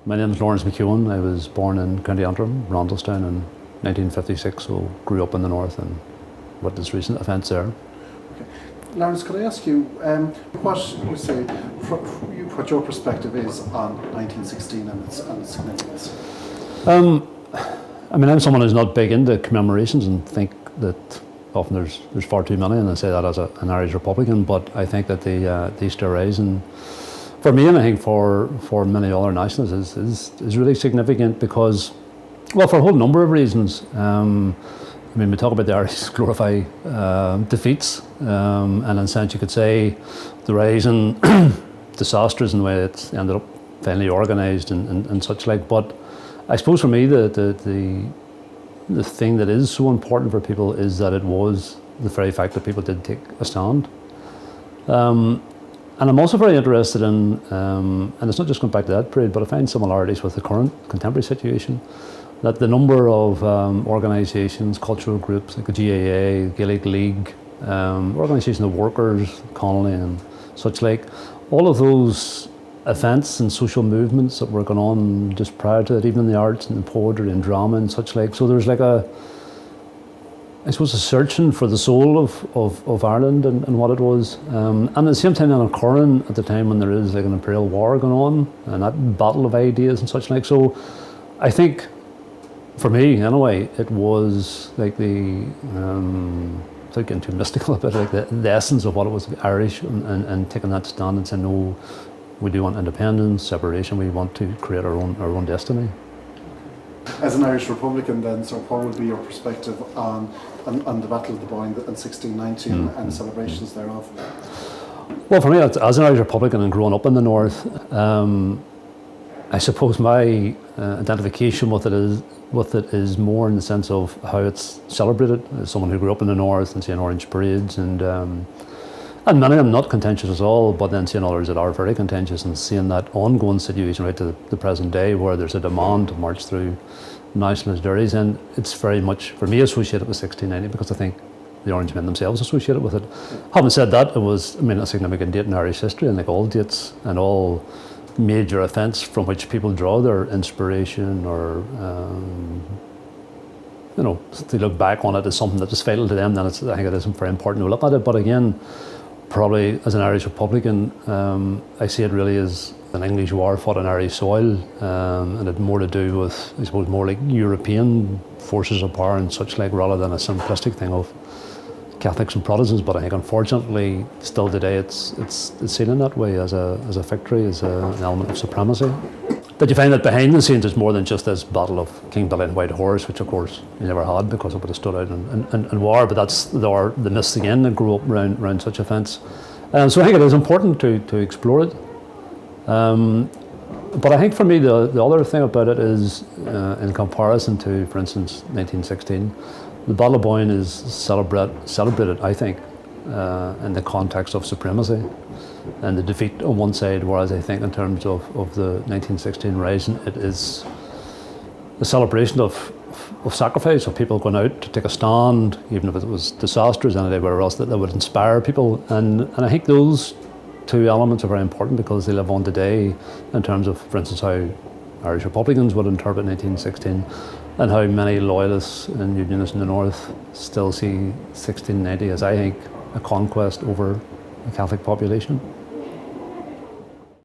My name is Lawrence McEwen. I was born in County Antrim, Randalstown in 1956, so grew up in the north and witnessed recent events there. Okay. Lawrence, could I ask you what your perspective is on 1916 and its significance? I'm someone who's not big into commemorations and think that often there's far too many, and I say that as an Irish Republican, but I think that the Easter Rising, for me and I think for many other nationalists, is really significant because, well, for a whole number of reasons. We talk about the Irish glorify defeats, and in a sense you could say the Rising disastrous in the way it ended up finally organised and such like. But I suppose for me the thing that is so important for people is that it was the very fact that people did take a stand. And I'm also very interested in, and it's not just going back to that period, but I find similarities with the current contemporary situation, that the number of organisations, cultural groups like the GAA, Gaelic League, organisation of workers, Connolly and such like, all of those events and social movements that were going on just prior to it, even in the arts and the poetry and drama and such like. So there's like a searching for the soul of Ireland and what it was. And at the same time then occurring at the time when there is like an imperial war going on and that battle of ideas and such like. So I think, for me anyway, it was like without getting too mystical about it, like the essence of what it was to be Irish and taking that stand and saying, no, we do want independence, separation, we want to create our own destiny. As an Irish Republican then, so what would be your perspective on the Battle of the Boyne in 1690 and the celebrations thereof? Well, for me, as an Irish Republican and growing up in the north, I suppose my identification with it is more in the sense of how it's celebrated. As someone who grew up in the north and seeing orange parades and many of them not contentious at all, but then seeing others that are very contentious and seeing that ongoing situation right to the present day where there's a demand to march through nationalist duties, and it's very much, for me, associated with 1690 because I think the Orange Men themselves associated with it. Having said that, it was, a significant date in Irish history, and like all dates and all major events from which people draw their inspiration or they look back on it as something that is fatal to them, then I think it is very important to look at it. But again, probably as an Irish Republican, I see it really as an English war fought on Irish soil, and it had more to do with, I suppose, more like European forces of power and such like, rather than a simplistic thing of Catholics and Protestants. But I think unfortunately still today it's seen in that way as a victory, as an element of supremacy. But you find that behind the scenes it's more than just this battle of King Billy and White Horse, which of course you never had because it would have stood out in war, but that's the myths again that grew up around such events. So I think it is important to explore it. But I think for me the other thing about it is, in comparison to, for instance, 1916, the Battle of Boyne is celebrated, I think, in the context of supremacy and the defeat on one side, whereas I think in terms of the 1916 Rising, it is a celebration of sacrifice, of people going out to take a stand, even if it was disastrous and anywhere else, that would inspire people. And I think those two elements are very important because they live on today in terms of, for instance, how Irish Republicans would interpret 1916 and how many loyalists and unionists in the north still see 1690 as, I think, a conquest over the Catholic population.